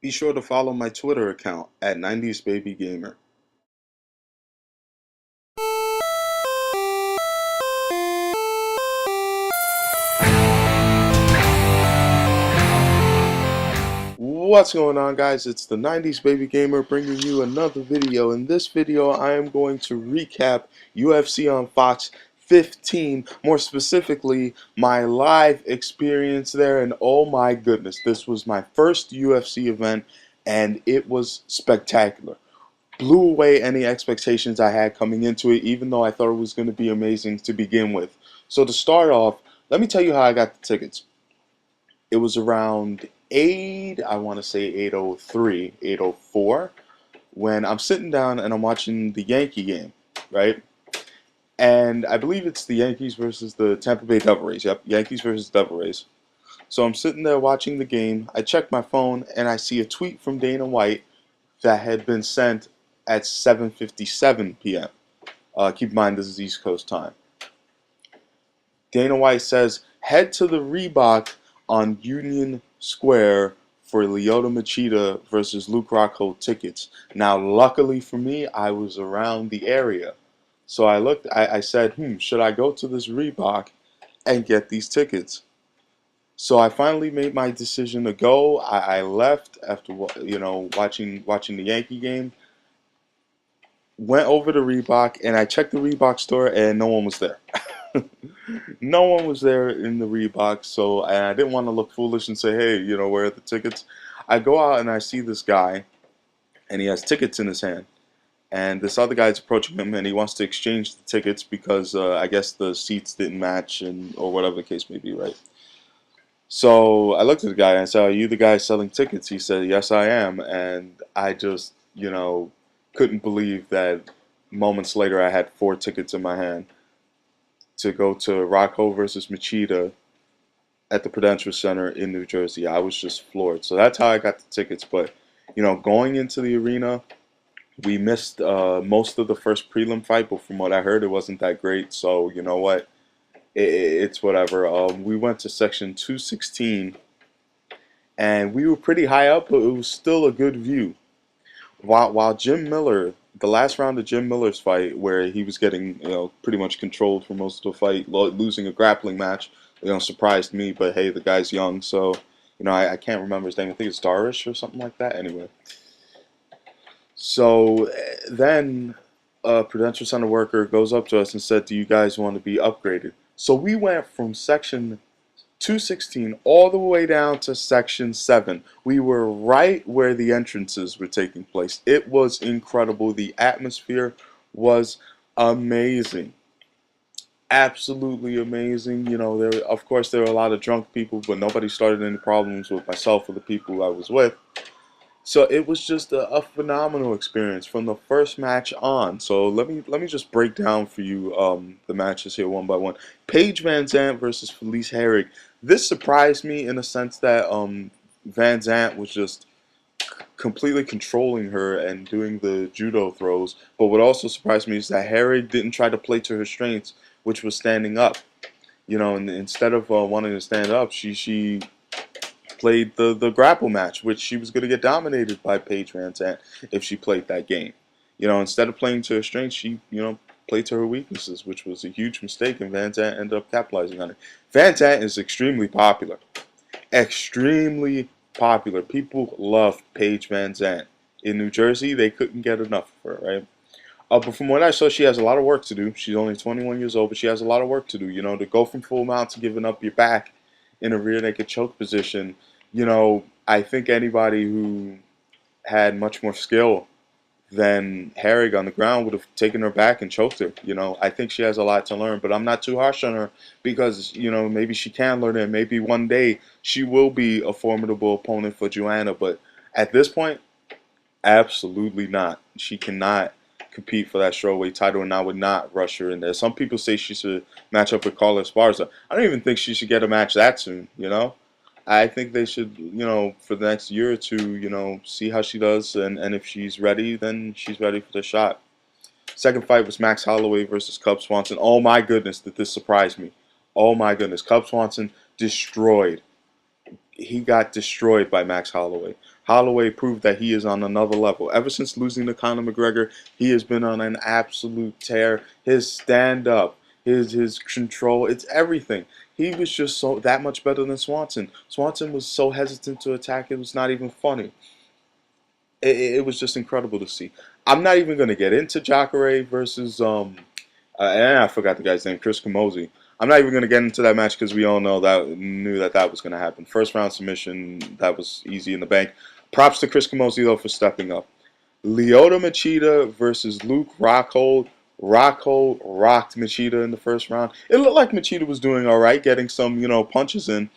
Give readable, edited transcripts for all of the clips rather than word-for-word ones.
Be sure to follow my Twitter account at 90sbabygamer. What's going on, guys? It's the 90s Baby Gamer bringing you another video. In this video, I am going to recap UFC on Fox 15, more specifically, my live experience there. And oh my goodness, this was my first UFC event, and it was spectacular. Blew away any expectations I had coming into it, even though I thought it was going to be amazing to begin with. So to start off, let me tell you how I got the tickets. It was around 8, I want to say 8:03, 8:04, when I'm sitting down and I'm watching the Yankee game, right? And I believe it's the Yankees versus the Tampa Bay Devil Rays. Yep, Yankees versus Devil Rays. So I'm sitting there watching the game. I check my phone and I see a tweet from Dana White that had been sent at 7:57 p.m. Keep in mind, this is East Coast time. Dana White says, head to the Reebok on Union Square for Lyoto Machida versus Luke Rockhold tickets. Now, luckily for me, I was around the area. So I said, should I go to this Reebok and get these tickets? So I finally made my decision to go. I left after watching the Yankee game. Went over to Reebok and I checked the Reebok store and no one was there. No one was there in the Reebok, so and I didn't want to look foolish and say, hey, where are the tickets? I go out and I see this guy, and he has tickets in his hand. And this other guy's approaching him, and he wants to exchange the tickets because I guess the seats didn't match, or whatever the case may be, right? So I looked at the guy and I said, are you the guy selling tickets? He said, yes, I am. And I just, couldn't believe that moments later I had 4 tickets in my hand to go to Rocco versus Machida at the Prudential Center in New Jersey. I was just floored. So that's how I got the tickets. But, going into the arena, we missed most of the first prelim fight, but from what I heard, it wasn't that great. So, you know what? It's whatever. We went to section 216, and we were pretty high up, but it was still a good view. While Jim Miller, the last round of Jim Miller's fight, where he was getting pretty much controlled for most of the fight, losing a grappling match, surprised me. But hey, the guy's young, so I can't remember his name. I think it's Darish or something like that. Anyway, so then a Prudential Center worker goes up to us and said, "Do you guys want to be upgraded?" So we went from section 216 all the way down to section 7. We were right where the entrances were taking place. It was incredible. The atmosphere was amazing. Absolutely amazing. Of course there were a lot of drunk people, but nobody started any problems with myself or the people I was with. So it was just a phenomenal experience from the first match on. So let me just break down for you the matches here one by one. Paige Van Zant versus Felice Herrig. This surprised me in a sense that Van Zant was just completely controlling her and doing the judo throws. But what also surprised me is that Herrig didn't try to play to her strengths, which was standing up. And instead of wanting to stand up, she played the grapple match, which she was going to get dominated by Paige Van Zant if she played that game. Instead of playing to her strengths, she, played to her weaknesses, which was a huge mistake, and Van Zant ended up capitalizing on it. Van Zant is extremely popular. Extremely popular. People love Paige Van Zant. In New Jersey, they couldn't get enough of her, right? But from what I saw, she has a lot of work to do. She's only 21 years old, but she has a lot of work to do. To go from full mount to giving up your back in a rear naked choke position, I think anybody who had much more skill than Herrig on the ground would have taken her back and choked her. I think she has a lot to learn, but I'm not too harsh on her because, maybe she can learn it. Maybe one day she will be a formidable opponent for Joanna, but at this point, absolutely not. She cannot compete for that strawweight title, and I would not rush her in there. Some people say she should match up with Carla Esparza. I don't even think she should get a match that soon. I think they should, for the next year or two, see how she does, and if she's ready, then she's ready for the shot. Second fight was Max Holloway versus Cub Swanson. Oh my goodness, did this surprise me. Oh my goodness, Cub Swanson destroyed. He got destroyed by Max Holloway. Holloway proved that he is on another level. Ever since losing to Conor McGregor, he has been on an absolute tear. His stand-up, his control, it's everything. He was just so that much better than Swanson. Swanson was so hesitant to attack, it was not even funny. It was just incredible to see. I'm not even going to get into Jacare versus and I forgot the guy's name, Chris Camozzi. I'm not even going to get into that match because we all know that was going to happen. First round submission, that was easy in the bank. Props to Chris Camozzi though for stepping up. Lyoto Machida versus Luke Rockhold. Rockhold rocked Machida in the first round. It looked like Machida was doing all right, getting some punches in.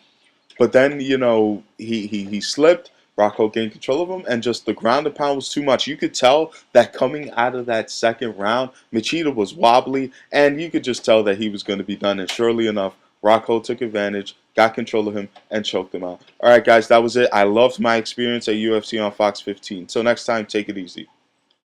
But then, he slipped. Rocco gained control of him, and just the ground and pound was too much. You could tell that coming out of that second round, Machida was wobbly, and you could just tell that he was going to be done. And surely enough, Rocco took advantage, got control of him, and choked him out. All right, guys, that was it. I loved my experience at UFC on Fox 15. Till next time, take it easy.